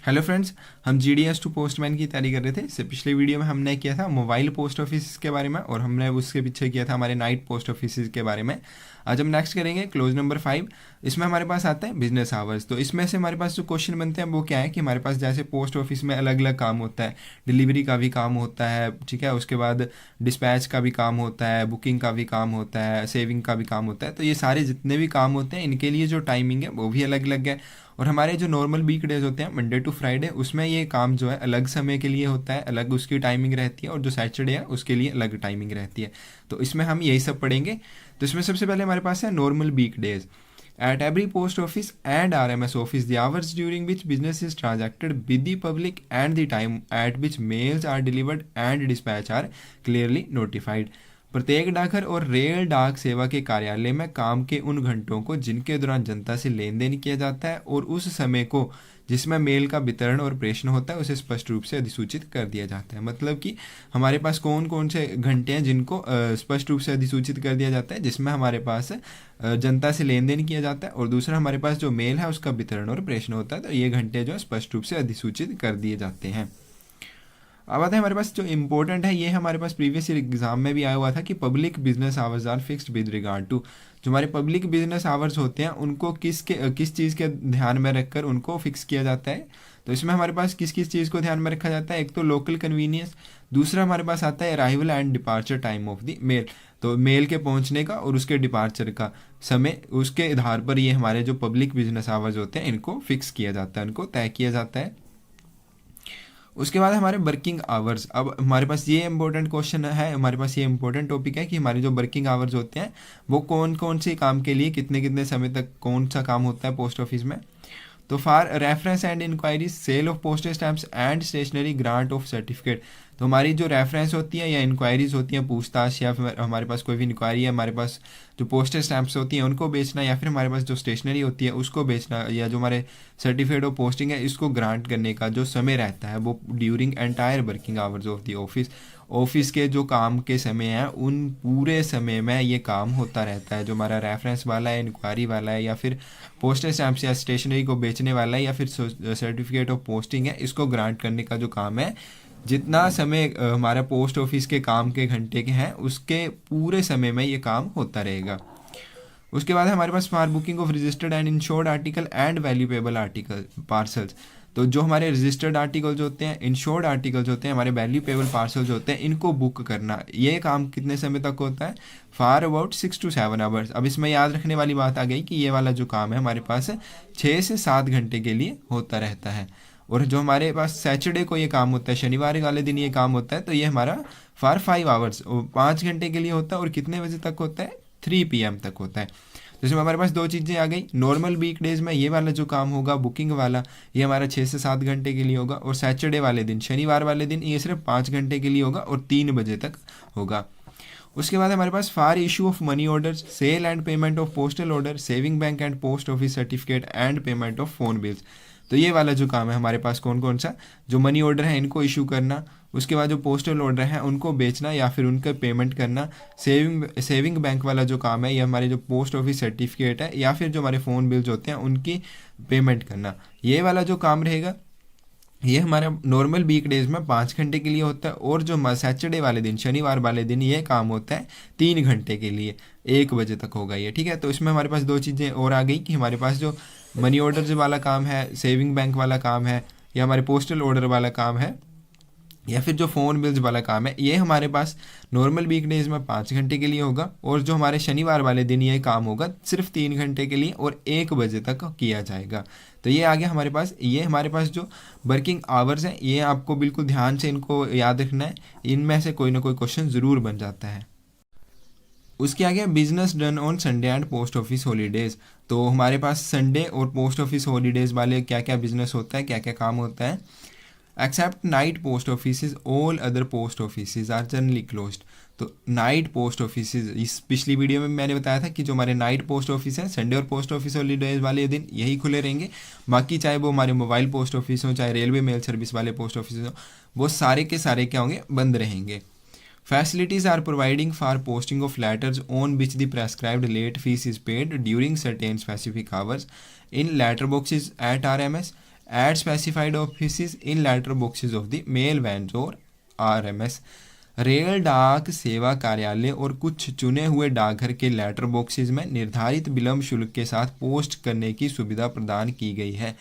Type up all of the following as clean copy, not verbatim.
Hello friends, हम GDS to postman की तैयारी कर रहे थे। इससे पिछले वीडियो में हमने किया था मोबाइल पोस्ट ऑफिस के बारे में और हमने उसके पीछे किया था हमारे नाइट पोस्ट ऑफिस के बारे में। आज हम नेक्स्ट करेंगे क्लोज नंबर 5। इसमें हमारे पास आता है बिजनेस आवर्स। तो इसमें से हमारे पास जो क्वेश्चन बनते हैं वो क्या है कि हमारे पास जैसे पोस्ट ऑफिस में अलग अलग काम होता है, डिलीवरी का भी काम होता है, ठीक है, उसके बाद डिस्पैच का भी काम होता है, बुकिंग का भी काम होता है, सेविंग का भी काम होता है। तो ये सारे जितने भी काम होते हैं इनके लिए जो टाइमिंग है वो भी अलग अलग है। और हमारे जो नॉर्मल वीक डेज होते हैं मंडे टू फ्राइडे, उसमें ये काम जो है अलग समय के लिए होता है, अलग उसकी टाइमिंग रहती है, और जो सैटरडे है उसके लिए अलग टाइमिंग रहती है। तो इसमें हम यही सब पढ़ेंगे। तो इसमें सबसे पहले हमारे पास है normal week days. At every post office and RMS office, the hours during which business is transacted with the public and the time at which mails are delivered and dispatch are clearly notified. प्रत्येक डाकघर और rail डाक सेवा के कार्यालय में काम के उन घंटों को जिनके दौरान जनता से लेन देन किया जाता है और उस समय को जिसमें मेल का वितरण और प्रेषण होता है उसे स्पष्ट रूप से अधिसूचित कर दिया जाता है। मतलब कि हमारे पास कौन कौन से घंटे हैं जिनको स्पष्ट रूप से अधिसूचित कर दिया जाता है, जिसमें हमारे पास जनता से लेन देन किया जाता है, और दूसरा हमारे पास जो मेल है उसका वितरण और प्रेषण होता है। तो ये घंटे जो स्पष्ट रूप से अधिसूचित कर दिए जाते हैं। अब आता है हमारे पास जो इम्पोर्टेंट है, ये हमारे पास प्रीवियस ईयर एग्जाम में भी आया हुआ था कि public business hours are fixed with regard to. जो हमारे पब्लिक बिजनेस आवर्स होते हैं उनको किस चीज़ के ध्यान में रखकर उनको फिक्स किया जाता है। तो इसमें हमारे पास किस किस चीज़ को ध्यान में रखा जाता है। एक तो लोकल कन्वीनियंस, दूसरा हमारे पास आता है arrival and departure time of the mail. तो मेल के पहुंचने का और उसके डिपार्चर का समय, उसके आधार पर ये हमारे जो पब्लिक बिजनेस आवर्स होते हैं इनको फिक्स किया जाता है, इनको तय किया जाता है। उसके बाद हमारे वर्किंग आवर्स। अब हमारे पास ये इंपॉर्टेंट क्वेश्चन है, हमारे पास ये इंपॉर्टेंट टॉपिक है कि हमारे जो वर्किंग आवर्स होते हैं वो कौन कौन से काम के लिए कितने कितने समय तक कौन सा काम होता है पोस्ट ऑफिस में। तो for reference and inquiry, sale of postage stamps and stationery, grant of certificate. तो हमारी जो रेफरेंस होती है या इंक्वायरीज होती हैं, पूछताछ, या फिर हमारे पास कोई भी इंक्वायरी है, हमारे पास जो पोस्टेज स्टैम्प्स होती हैं उनको बेचना, या फिर हमारे पास जो स्टेशनरी होती है उसको बेचना, या जो हमारे सर्टिफिकेट ऑफ पोस्टिंग है इसको ग्रांट करने का जो समय रहता है वो during entire working hours of the office. Office के जो काम के समय हैं उन पूरे समय में ये काम होता रहता है। जो हमारा रेफरेंस वाला है, इंक्वायरी वाला है, या फिर पोस्टल स्टैम्प्स या स्टेशनरी को बेचने वाला है, या फिर सर्टिफिकेट ऑफ पोस्टिंग है, इसको ग्रांट करने का जो काम है, जितना समय हमारा पोस्ट ऑफिस के काम के घंटे के हैं उसके पूरे समय में ये काम होता रहेगा। उसके बाद हमारे पास for booking of registered and insured article and valuable article parcels. तो जो हमारे रजिस्टर्ड आर्टिकल्स होते हैं, इंश्योर्ड आर्टिकल्स होते हैं, हमारे वैल्यूएबल पार्सल्स होते हैं, इनको बुक करना, ये काम कितने समय तक होता है, फॉर अबाउट 6 to 7 आवर्स। अब इसमें याद रखने वाली बात आ गई कि ये वाला जो काम है हमारे पास 6 से 7 घंटे के लिए होता रहता है। और जो हमारे पास सैटरडे को ये काम होता है, शनिवार वाले दिन ये काम होता है, तो ये हमारा फॉर 5 आवर्स 5 घंटे के लिए होता है। और कितने बजे तक होता है, 3 PM तक होता है। तो इसमें हमारे पास दो चीज़ें आ गई। नॉर्मल वीक डेज में ये वाला जो काम होगा बुकिंग वाला, ये हमारा 6 से 7 घंटे के लिए होगा, और सैटरडे वाले दिन, शनिवार वाले दिन, ये सिर्फ 5 घंटे के लिए होगा और 3 बजे तक होगा। उसके बाद हमारे पास for issue of money order, sale and payment of postal order, saving bank and post office certificate and payment of phone bills. तो ये वाला जो काम है हमारे पास कौन कौन सा, जो मनी ऑर्डर है इनको इशू करना, उसके बाद जो पोस्टल ऑर्डर है उनको बेचना या फिर उनका पेमेंट करना, सेविंग बैंक वाला जो काम है ये हमारे जो पोस्ट ऑफिस सर्टिफिकेट है, या फिर जो हमारे फ़ोन बिल्स होते हैं उनकी पेमेंट करना, ये वाला जो काम रहेगा ये हमारे नॉर्मल वीक डेज में 5 घंटे के लिए होता है। और जो सैटरडे वाले दिन, शनिवार वाले दिन, ये काम होता है 3 घंटे के लिए, 1 बजे तक होगा ये, ठीक है। तो इसमें हमारे पास दो चीज़ें और आ गई कि हमारे पास जो मनी ऑर्डर वाला काम है, सेविंग बैंक वाला काम है, या हमारे पोस्टल ऑर्डर वाला काम है, या फिर जो फ़ोन बिल्स वाला काम है, ये हमारे पास नॉर्मल वीक डेज में 5 घंटे के लिए होगा। और जो हमारे शनिवार वाले दिन ये काम होगा सिर्फ 3 घंटे के लिए और 1 बजे तक किया जाएगा। तो ये आ गया हमारे पास। ये हमारे पास जो वर्किंग आवर्स हैं ये आपको बिल्कुल ध्यान से इनको याद रखना है, इनमें से कोई ना कोई क्वेश्चन ज़रूर बन जाता है। उसके आगे business done on Sunday and post office holidays. तो हमारे पास संडे और पोस्ट ऑफिस हॉलीडेज़ वाले क्या क्या बिजनेस होता है, क्या क्या काम होता है। Except night post office, all other post office are generally closed. तो नाइट पोस्ट ऑफिस, इस पिछली वीडियो में मैंने बताया था कि जो हमारे नाइट पोस्ट ऑफिस हैं संडे और पोस्ट ऑफिस हॉलीडेज वाले दिन यही खुले रहेंगे। बाकी चाहे वो हमारे मोबाइल पोस्ट ऑफिस हों, चाहे रेलवे मेल सर्विस वाले पोस्ट ऑफिस हों, वो सारे के सारे क्या होंगे, बंद रहेंगे। Facilities are providing for posting of letters on which the prescribed late fees is paid during certain specific hours in letterboxes at RMS at specified office in letter boxes of the mail vans और RMS। Rail डाक सेवा कार्यालय और कुछ चुने हुए डाकघर के लेटर बॉक्सेज में निर्धारित विलंब शुल्क के साथ पोस्ट करने की सुविधा प्रदान की गई है।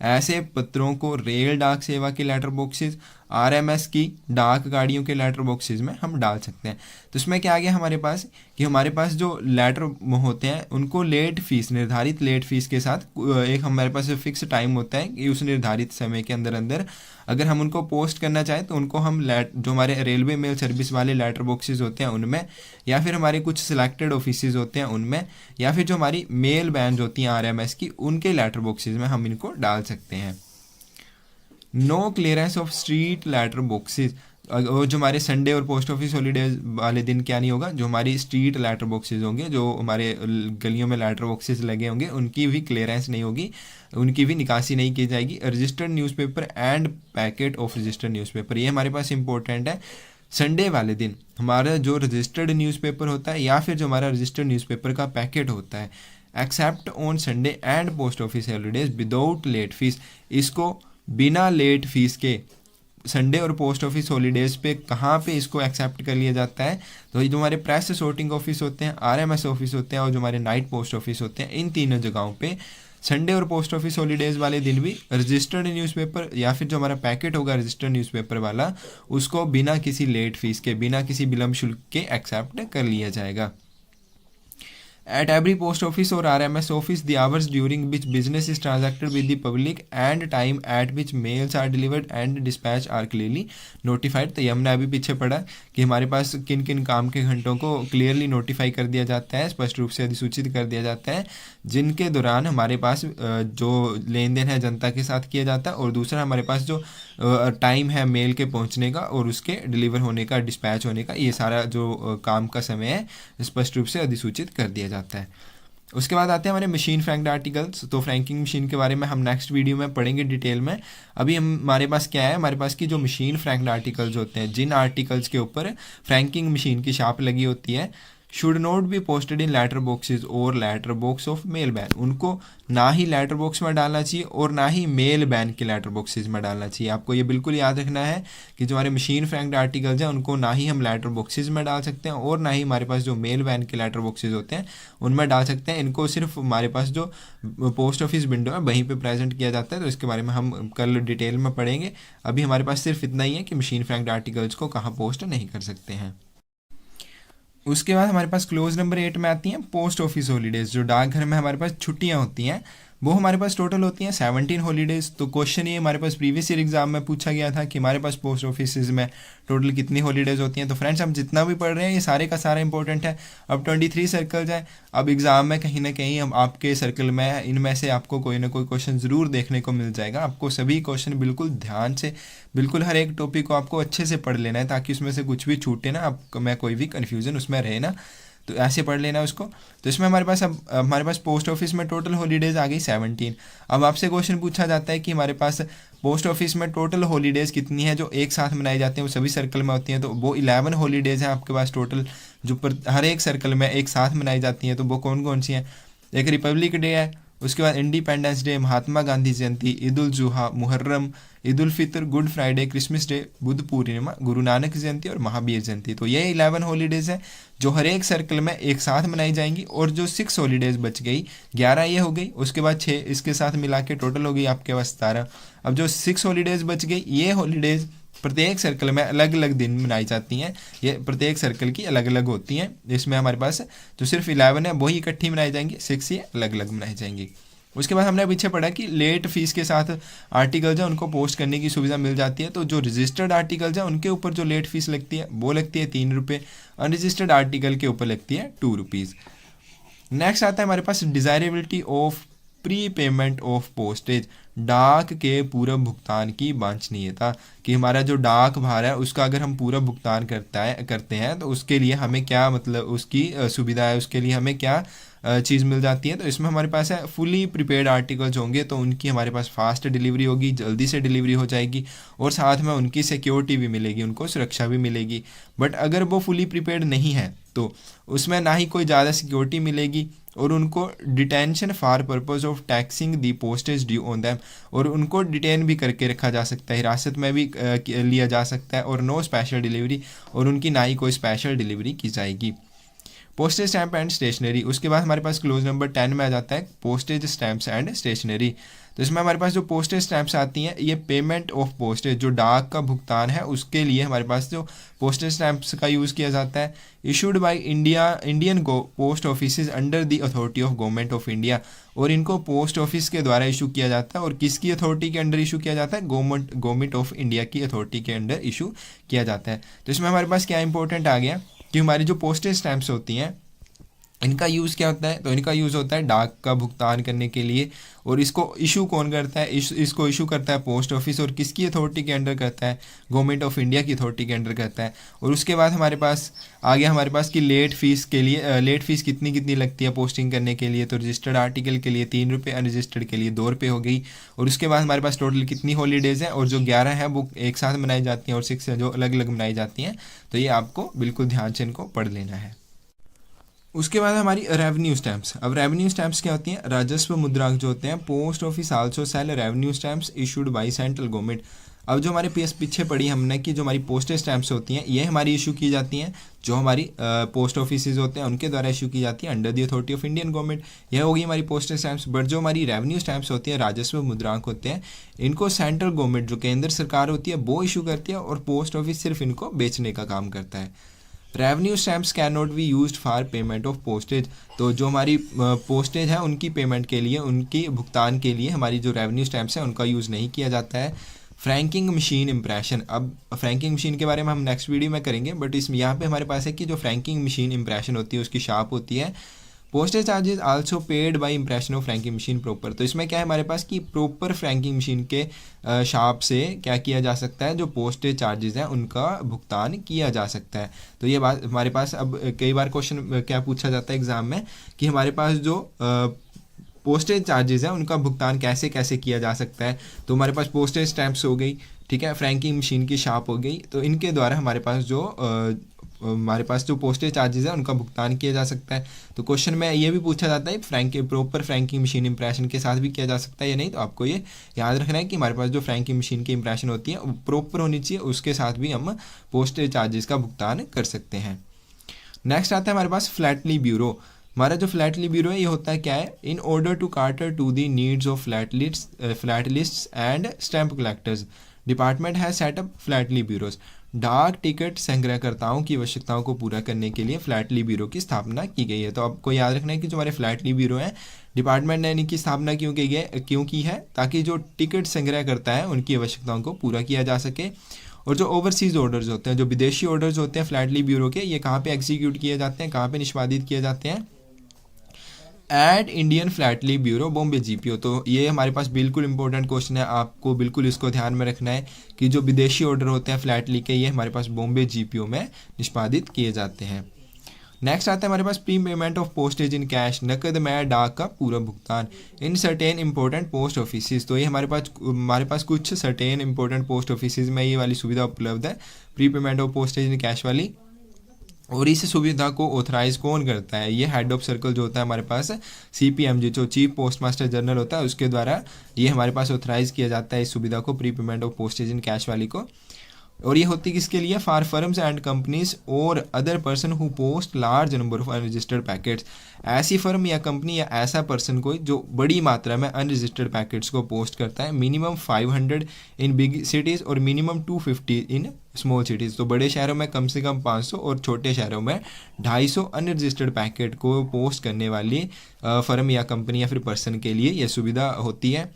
ऐसे पत्रों को रेल डाक सेवा के लेटर बॉक्सेज, RMS की डाक गाड़ियों के लेटर बॉक्सेज में हम डाल सकते हैं। तो इसमें क्या आ गया हमारे पास कि हमारे पास जो लेटर होते हैं उनको लेट फीस, निर्धारित लेट फीस के साथ एक हमारे पास फिक्स टाइम होता है कि उस निर्धारित समय के अंदर अंदर अगर हम उनको पोस्ट करना चाहें तो उनको हम जो हमारे रेलवे मेल सर्विस वाले लेटर बॉक्सेज होते हैं उनमें, या फिर हमारे कुछ सिलेक्टेड ऑफिसेज होते हैं उनमें, या फिर जो हमारी मेल वैन होती हैं RMS की, उनके लेटर बॉक्सेज में हम इनको डाल सकते हैं। No clearance of street letter boxes, और जो हमारे संडे और पोस्ट ऑफिस हॉलीडेज वाले दिन क्या नहीं होगा, जो हमारी स्ट्रीट लेटर बॉक्सेज होंगे, जो हमारे गलियों में लेटर बॉक्सेज लगे होंगे, उनकी भी क्लियरेंस नहीं होगी, उनकी भी निकासी नहीं की जाएगी। Registered newspaper end packet of registered newspaper, ये हमारे पास इंपॉर्टेंट है। संडे वाले दिन हमारा जो रजिस्टर्ड न्यूज़पेपर होता है या फिर जो हमारा रजिस्टर्ड न्यूज़पेपर का पैकेट होता है, except on Sunday and post office holidays without late fee, इसको बिना लेट फीस के संडे और पोस्ट ऑफिस हॉलीडेज़ पे कहाँ पे इसको एक्सेप्ट कर लिया जाता है, तो ये जो हमारे प्रेस सॉर्टिंग ऑफिस होते हैं, RMS ऑफिस होते हैं और जो हमारे नाइट पोस्ट ऑफिस होते हैं, इन तीनों जगहों पे संडे और पोस्ट ऑफिस हॉलीडेज़ वाले दिन भी रजिस्टर्ड न्यूज़पेपर या फिर जो हमारा पैकेट होगा रजिस्टर्ड न्यूज़पेपर वाला, उसको बिना किसी लेट फीस के, बिना किसी विलंब शुल्क के एक्सेप्ट कर लिया जाएगा। At every post office or RMS office, the hours during which business is transacted with the public and time at which mails are delivered and dispatched are clearly notified। तो ये हमने अभी पीछे पढ़ा कि हमारे पास किन किन काम के घंटों को क्लियरली नोटिफाई कर दिया जाता है, स्पष्ट रूप से अधिसूचित कर दिया जाता है, जिनके दौरान हमारे पास जो लेन देन है जनता के साथ किया जाता है, और दूसरा हमारे पास जो टाइम है मेल के पहुंचने का और उसके डिलीवर होने का, डिस्पैच होने का, ये सारा जो काम का समय है स्पष्ट रूप से अधिसूचित कर दिया जाता है। उसके बाद आते हैं हमारे मशीन फ्रैंक्ड आर्टिकल्स। तो फ्रैंकिंग मशीन के बारे में हम नेक्स्ट वीडियो में पढ़ेंगे डिटेल में। अभी हमारे पास क्या है, हमारे पास की जो मशीन फ्रैंक्ड आर्टिकल्स होते हैं, जिन आर्टिकल्स के ऊपर फ्रैंकिंग मशीन की छाप लगी होती है, should not be posted in letter boxes और letter box of mail van, उनको ना ही लेटर बॉक्स में डालना चाहिए और ना ही मेल बैन के लेटर बॉक्सेज में डालना चाहिए। आपको ये बिल्कुल याद रखना है कि जो हमारे मशीन फ्रैंक्ड आर्टिकल्स हैं उनको ना ही हम लेटर बॉक्सेज में डाल सकते हैं और ना ही हमारे पास जो मेल बैन के लेटर बॉक्सेज होते हैं उनमें डाल सकते हैं। इनको सिर्फ हमारे पास जो पोस्ट ऑफिस विंडो है वहीं पर प्रेजेंट किया जाता है, तो इसके बारे में हम कल डिटेल में पढ़ेंगे। अभी हमारे पास सिर्फ इतना ही है कि मशीन फ्रैंक्ड आर्टिकल्स को कहाँ पोस्ट नहीं कर सकते हैं। उसके बाद हमारे पास क्लोज नंबर 8 में आती हैं पोस्ट ऑफिस हॉलीडेज़। जो डाकघर में हमारे पास छुट्टियां होती हैं वो हमारे पास टोटल होती हैं 17 हॉलीडेज़। तो क्वेश्चन ये हमारे पास प्रीवियस ईयर एग्जाम में पूछा गया था कि हमारे पास पोस्ट ऑफिस में टोटल कितनी हॉलीडेज़ होती हैं। तो फ्रेंड्स हम जितना भी पढ़ रहे हैं ये सारे का सारा इंपॉर्टेंट है। अब 23 सर्कल्स हैं। अब एग्ज़ाम में कहीं ना कहीं हम आपके सर्कल में इनमें से आपको कोई ना कोई क्वेश्चन ज़रूर देखने को मिल जाएगा। आपको सभी क्वेश्चन बिल्कुल ध्यान से, बिल्कुल हर एक टॉपिक को आपको अच्छे से पढ़ लेना है ताकि उसमें से कुछ भी छूटे ना, आपको मैं कोई भी कन्फ्यूज़न उसमें रहे ना, तो ऐसे पढ़ लेना उसको। तो इसमें हमारे पास अब हमारे पास पोस्ट ऑफिस में टोटल हॉलीडेज़ आ गई 17। अब आपसे क्वेश्चन पूछा जाता है कि हमारे पास पोस्ट ऑफिस में टोटल हॉलीडेज़ कितनी है जो एक साथ मनाई जाती हैं, वो सभी सर्कल में होती हैं। तो वो 11 हॉलीडेज़ हैं आपके पास टोटल, जो हर एक सर्कल में एक साथ मनाई जाती हैं। तो वो कौन कौन सी हैं? एक रिपब्लिक डे है, उसके बाद Independence Day, Mahatma Gandhi Jayanti, Eid ul Zuha, Muharram, Eid ul Fitr, Good Friday, Christmas Day, Buddha Purnima, Guru Nanak जयंती और महावीर जयंती। तो ये 11 हॉलीडेज़ हैं जो हर एक सर्कल में एक साथ मनाई जाएंगी। और जो 6 हॉलीडेज़ बच गई, 11 ये हो गई, उसके बाद 6 इसके साथ मिला के टोटल हो गई आपके पास 17। अब जो 6 हॉलीडेज़ बच गई, ये हॉलीडेज़ प्रत्येक सर्कल में अलग अलग दिन मनाई जाती हैं। ये प्रत्येक सर्कल की अलग अलग होती हैं। इसमें हमारे पास जो सिर्फ 11 है वही इकट्ठी मनाई जाएंगी, 6 ये अलग अलग मनाई जाएंगी। उसके बाद हमने पीछे पढ़ा कि लेट फीस के साथ आर्टिकल्स हैं उनको पोस्ट करने की सुविधा मिल जाती है। तो जो रजिस्टर्ड आर्टिकल्स हैं उनके ऊपर जो लेट फीस लगती है वो लगती है 3 रुपये, अनरजिस्टर्ड आर्टिकल के ऊपर लगती है 2 रुपीज़। नेक्स्ट आता है हमारे पास desirability of pre payment of postage, डाक के पूर्व भुगतान की वांछनीयता, कि हमारा जो डाक भार है उसका अगर हम पूरा भुगतान करते हैं तो उसके लिए हमें क्या, मतलब उसकी सुविधा है, उसके लिए हमें क्या चीज़ मिल जाती है। तो इसमें हमारे पास है फुली प्रीपेड आर्टिकल्स होंगे तो उनकी हमारे पास फास्ट डिलीवरी होगी, जल्दी से डिलीवरी हो जाएगी और साथ में उनकी सिक्योरिटी भी मिलेगी, उनको सुरक्षा भी मिलेगी। बट अगर वो फुली प्रीपेड नहीं है तो उसमें ना ही कोई ज़्यादा सिक्योरिटी मिलेगी और उनको detention for purpose of taxing the postage due on them, और उनको डिटेन भी करके रखा जा सकता है, हिरासत में भी लिया जा सकता है, और नो स्पेशल डिलीवरी, और उनकी ना ही कोई स्पेशल डिलीवरी की जाएगी। पोस्टेज स्टैम्प एंड स्टेशनरी, उसके बाद हमारे पास क्लोज नंबर 10 में आ जाता है पोस्टेज स्टैम्प्स एंड स्टेशनरी। तो इसमें हमारे पास जो पोस्टेज स्टैम्प्स आती हैं ये पेमेंट ऑफ पोस्टेज, जो डाक का भुगतान है उसके लिए हमारे पास जो पोस्टेज स्टैम्प्स का यूज़ किया जाता है। Issued by Indian post office under the authority of government of India, और इनको पोस्ट ऑफिस के द्वारा इशू किया जाता है, और किसकी अथॉरिटी के अंडर इशू किया जाता है? गवर्नमेंट ऑफ इंडिया की अथॉरिटी के अंडर इशू किया जाता है। तो इसमें हमारे पास क्या इंपॉर्टेंट आ गया कि हमारी जो पोस्टेज स्टैम्प्स होती हैं इनका यूज़ क्या होता है? तो इनका यूज़ होता है डाक का भुगतान करने के लिए, और इसको इशू कौन करता है? इसको इशू करता है पोस्ट ऑफिस, और किसकी अथॉरिटी के अंडर करता है? गवर्नमेंट ऑफ इंडिया की अथॉरिटी के अंडर करता है। और उसके बाद हमारे पास आ गया हमारे पास कि लेट फीस के लिए, लेट फीस कितनी कितनी लगती है पोस्टिंग करने के लिए? तो रजिस्टर्ड आर्टिकल के लिए 3 रुपये, अनरजिस्टर्ड के लिए 2 रुपये हो गई। और उसके बाद हमारे पास टोटल कितनी हॉलीडेज़ हैं, और जो 11 हैं वो एक साथ मनाई जाती हैं और 6 जो अलग अलग मनाई जाती हैं। तो ये आपको बिल्कुल ध्यान से इनको पढ़ लेना है। उसके बाद हमारी रेवेन्यू स्टैम्प्स। अब रेवेन्यू स्टैम्प्स क्या होती हैं? राजस्व मुद्रांक जो होते हैं, post office also sell revenue stamps issued by central government. अब जो हमारे पीछे पढ़ी हमने कि जो हमारी पोस्टेज स्टैम्प्स होती हैं ये हमारी इशू की जाती हैं, जो हमारी पोस्ट ऑफिस होते हैं उनके द्वारा इशू की जाती है under the authority of Indian government. यह होगी हमारी पोस्टेज स्टैम्प्स। बट जो हमारी रेवेन्यू स्टैम्प्स होती हैं, राजस्व मुद्रांक होते हैं, इनको सेंट्रल गवर्नमेंट जो केंद्र सरकार होती है वो इशू करती है, और पोस्ट ऑफिस सिर्फ इनको बेचने का काम करता है। Revenue stamps can not be used for payment of postage. तो जो हमारी पोस्टेज है उनकी पेमेंट के लिए, उनकी भुगतान के लिए हमारी जो रेवेन्यू स्टैम्प्स हैं उनका यूज़ नहीं किया जाता है। फ्रैंकिंग मशीन इंप्रेशन, अब फ्रैंकिंग मशीन के बारे में हम नेक्स्ट वीडियो में करेंगे, बट इस यहाँ पे हमारे पास है कि जो फ्रैंकिंग मशीन इंप्रेशन होती है उसकी शाप होती है। Postage charges also paid by impression of franking machine proper. तो इसमें क्या है हमारे पास कि प्रॉपर फ्रैंकिंग मशीन के शाप से क्या किया जा सकता है, जो पोस्टेज चार्जेस हैं उनका भुगतान किया जा सकता है। तो ये बात हमारे पास, अब कई बार क्वेश्चन क्या पूछा जाता है एग्जाम में कि हमारे पास जो पोस्टेज चार्जेस हैं उनका भुगतान कैसे कैसे किया जा सकता है। तो हमारे पास पोस्टेज स्टैम्प्स हो गई, ठीक है, फ्रैंकिंग मशीन की शाप हो गई, तो इनके द्वारा हमारे पास जो पोस्टेज चार्जेस है उनका भुगतान किया जा सकता है। तो क्वेश्चन में ये भी पूछा जाता है प्रॉपर फ्रैंकिंग मशीन इंप्रेशन के साथ भी किया जा सकता है या नहीं। तो आपको ये याद रखना है कि हमारे पास जो फ्रैंकिंग मशीन की इंप्रेशन होती है वो प्रॉपर होनी चाहिए, उसके साथ भी हम पोस्टेज चार्जेस का भुगतान कर सकते हैं। नेक्स्ट आता है हमारे पास फ्लैटली ब्यूरो। हमारा जो फ्लैटली ब्यूरो है ये होता है क्या है? In order to cater to the needs of philatelists and stamp collectors, department है सेटअप फ्लैटली ब्यूरोज। डाक टिकट संग्रहकर्ताओं की आवश्यकताओं को पूरा करने के लिए फ्लैटली ब्यूरो की स्थापना की गई है। तो आपको याद रखना है कि जो हमारे फ्लैटली ब्यूरो हैं, डिपार्टमेंट ने इनकी स्थापना क्यों की है? ताकि जो टिकट संग्रह करता है उनकी आवश्यकताओं को पूरा किया जा सके। और जो ओवरसीज़ ऑर्डर्स होते हैं, जो विदेशी ऑर्डर्स होते हैं फ्लैटली ब्यूरो के, ये कहाँ पे एग्जीक्यूट किए जाते हैं, कहाँ पे निष्पादित किए जाते हैं? At Indian philately bureau Bombay GPO. तो ये हमारे पास बिल्कुल इंपॉर्टेंट क्वेश्चन है, आपको बिल्कुल इसको ध्यान में रखना है कि जो विदेशी ऑर्डर होते हैं फ्लैटली के, ये हमारे पास बॉम्बे जीपीओ में निष्पादित किए जाते हैं। नेक्स्ट आता है हमारे पास pre payment of postage in cash, नकद में डाक का पूरा भुगतान in certain important post office. तो ये हमारे पास कुछ सर्टेन इंपॉर्टेंट पोस्ट ऑफिस में ये वाली सुविधा उपलब्ध है, pre payment of postage in cash वाली। और इस सुविधा को ऑथराइज कौन करता है? ये हेड ऑफ सर्कल जो होता है हमारे पास CPMG, जो चीफ पोस्ट मास्टर जनरल होता है, उसके द्वारा ये हमारे पास ऑथराइज किया जाता है इस सुविधा को, pre payment of postage in cash वाली को। और ये होती किसके लिए? फॉर फर्म्स एंड कंपनीज और other person who post large number of unregistered packets. ऐसी फर्म या कंपनी या ऐसा पर्सन कोई जो बड़ी मात्रा में अनरजिस्टर्ड पैकेट्स को पोस्ट करता है, मिनिमम 500 इन बिग सिटीज़ और मिनिमम 250 इन स्मॉल सिटीज़। तो बड़े शहरों में कम से कम 500 और छोटे शहरों में 250 अनरजिस्टर्ड पैकेट को पोस्ट करने वाली फर्म या कंपनी या फिर पर्सन के लिए यह सुविधा होती है।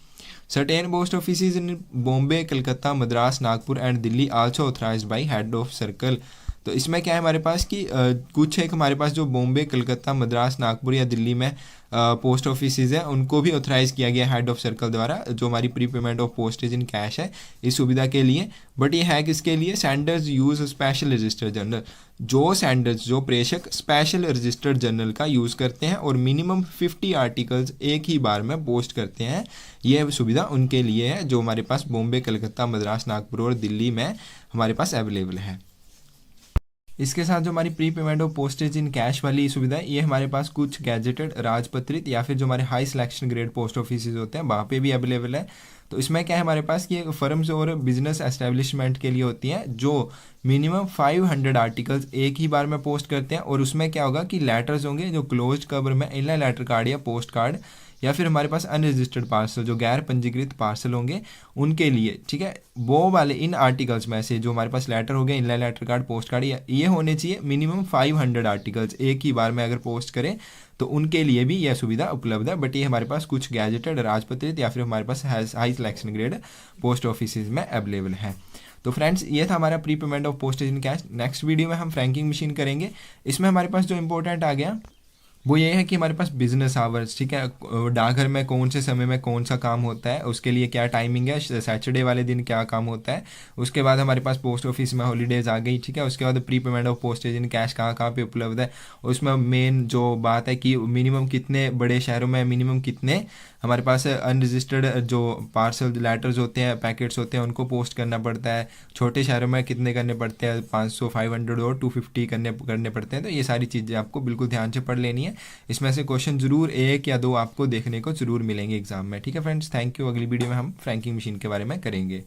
Certain post office in Bombay, Calcutta, Madras, Nagpur and Delhi also authorised bye head of circle. तो इसमें क्या है हमारे पास कि कुछ एक हमारे पास जो बॉम्बे, कलकत्ता, मद्रास, नागपुर या दिल्ली में पोस्ट ऑफिस हैं उनको भी ऑथराइज़ किया गया हेड ऑफ सर्कल द्वारा, जो हमारी pre payment of postage in cash है इस सुविधा के लिए। बट ये है किसके लिए? Senders use special registered journal. जो सेंडर्स, जो प्रेषक स्पेशल रजिस्टर्ड जर्नल का यूज़ करते हैं और मिनिमम 50 आर्टिकल्स एक ही बार में पोस्ट करते हैं, ये सुविधा उनके लिए है जो हमारे पास बॉम्बे, कलकत्ता, मद्रास, नागपुर और दिल्ली में हमारे पास अवेलेबल है। इसके साथ जो हमारी pre payment of postage in cash वाली सुविधा है, ये हमारे पास कुछ गैजेटेड राजपत्रित या फिर जो हमारे high selection grade post office होते हैं वहाँ पे भी अवेलेबल है। तो इसमें क्या है हमारे पास कि फर्म्स और बिजनेस एस्टेब्लिशमेंट के लिए होती हैं जो मिनिमम 500 आर्टिकल्स एक ही बार में पोस्ट करते हैं। और उसमें क्या होगा कि लेटर्स होंगे जो क्लोज्ड कवर में इनलाइन लेटर कार्ड या पोस्ट कार्ड या फिर हमारे पास अनरजिस्टर्ड पार्सल जो गैर पंजीकृत पार्सल होंगे उनके लिए, ठीक है। वो वाले इन आर्टिकल्स में से जो हमारे पास लेटर हो गए, inland letter card, post card, ये होने चाहिए मिनिमम 500 आर्टिकल्स एक ही बार में अगर पोस्ट करें तो उनके लिए भी यह सुविधा उपलब्ध है। बट ये हमारे पास कुछ गैजेटेड राजपत्रित या फिर हमारे पास high selection grade post office में अवेलेबल है। तो फ्रेंड्स ये था हमारा pre payment of postage in cash. Next video में हम फ्रैंकिंग मशीन करेंगे। इसमें हमारे पास जो इंपॉर्टेंट आ गया वो ये है कि हमारे पास बिजनेस आवर्स, ठीक है, डाकघर में कौन से समय में कौन सा काम होता है, उसके लिए क्या टाइमिंग है, सैटरडे वाले दिन क्या काम होता है। उसके बाद हमारे पास पोस्ट ऑफिस में हॉलीडेज आ गई, ठीक है। उसके बाद pre payment of postage in cash कहाँ कहाँ पे उपलब्ध है। उसमें मेन जो बात है कि मिनिमम कितने बड़े शहरों में मिनिमम कितने हमारे पास अनरजिस्टर्ड जो पार्सल लेटर्स होते हैं, पैकेट्स होते हैं, उनको पोस्ट करना पड़ता है। छोटे शहरों में कितने करने पड़ते हैं, 500, 500 और 250 करने पड़ते हैं। तो ये सारी चीज़ें आपको बिल्कुल ध्यान से पढ़ लेनी है। इसमें से क्वेश्चन जरूर 1 या 2 आपको देखने को जरूर मिलेंगे एग्जाम में, ठीक है फ्रेंड्स। Thank you. अगली वीडियो में हम फ्रैंकिंग मशीन के बारे में करेंगे।